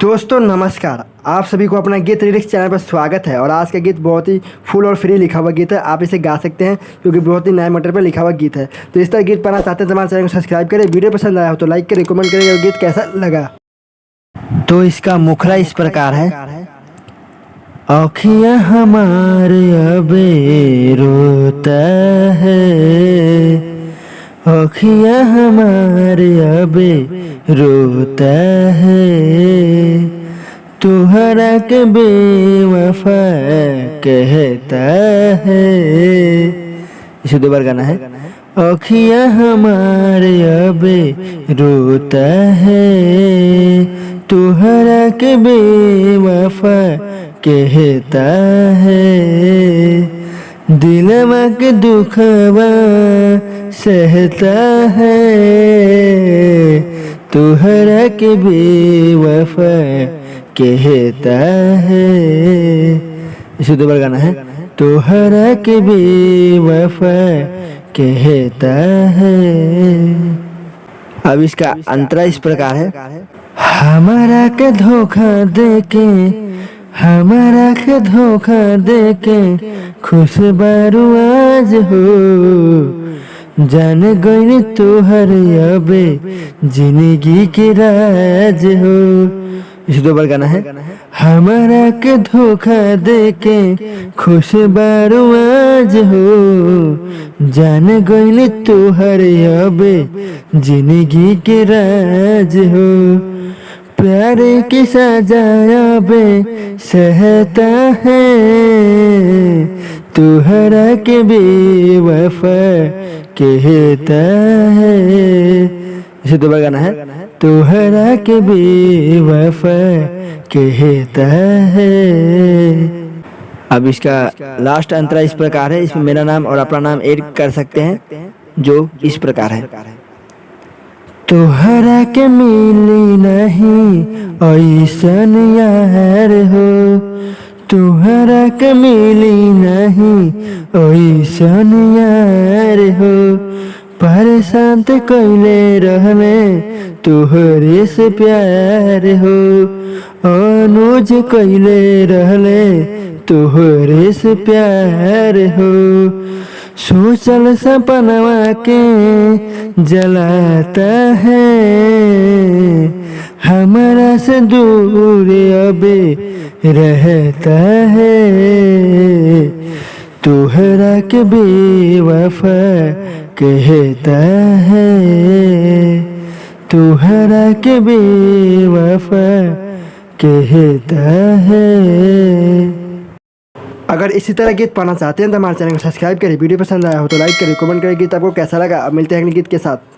दोस्तों नमस्कार, आप सभी को अपना गीत लिरिक्स चैनल पर स्वागत है। और आज का गीत बहुत ही फुल और फ्री लिखा हुआ गीत है। आप इसे गा सकते हैं क्योंकि बहुत ही नए मैटर पर लिखा हुआ गीत है। तो इस तरह गीत पाना चाहते हैं तो हमारे चैनल को सब्सक्राइब करें। वीडियो पसंद आया हो तो लाइक करें, कमेंट करें और गीत कैसा लगा। तो इसका मुखड़ा इस प्रकार है। आँखियाँ हमारे अबे रोता है, आँखियाँ हमारे अबे रोता है, तुहरा के बेवफा कहता है। इसे दो बार गाना है। आँखियाँ हमारे अबे रोता है, तुहरा के बेवफा कहता है, दिलवा के दुखवा सहता है, तुहरा के बेवफा कहता है। इसे दो बार गाना है। तुहरा के बेवफा कहता है। अब इसका अंतरा इस प्रकार है। हमारा के धोखा देके, हमारा के धोखा देके खुश बारू आज हो, जान गई तुहर अबे जिंदगी के राज हो। इसे दो बार गाना है। हमारा के धोखा देके खुश बारू आज हो, जान गई तुहर अबे जिंदगी के राज हो, प्यार की सजा अबे सहता है, तुहरा के बेवफा कहता है। इसे दो बार गाना है। तुहरा के बेवफा कहता है। अब इसका लास्ट अंतरा इस प्रकार है। इसमें मेरा नाम और अपना नाम ऐड कर सकते हैं, जो इस प्रकार है। तुहरा के मिली नहीं ऐसन यार हो, तुहरा के मिली नहीं ऐसन यार हो, परेशान ते कैले रहने तुहरे से प्यार हो, अनुज कैले रहने तुहरे से प्यार हो, सोचल सपनवा के जलाता है, हमारा से दूर अबे रहता है, तुहरा के बेवफा कहता है, तुहरा के बेवफा कहता है। अगर इसी तरह गीत पाना चाहते हैं तो हमारे चैनल को सब्सक्राइब करें। वीडियो पसंद आया हो तो लाइक करें, कमेंट करें गीत आपको कैसा लगा। अब मिलते हैं अगले गीत के साथ।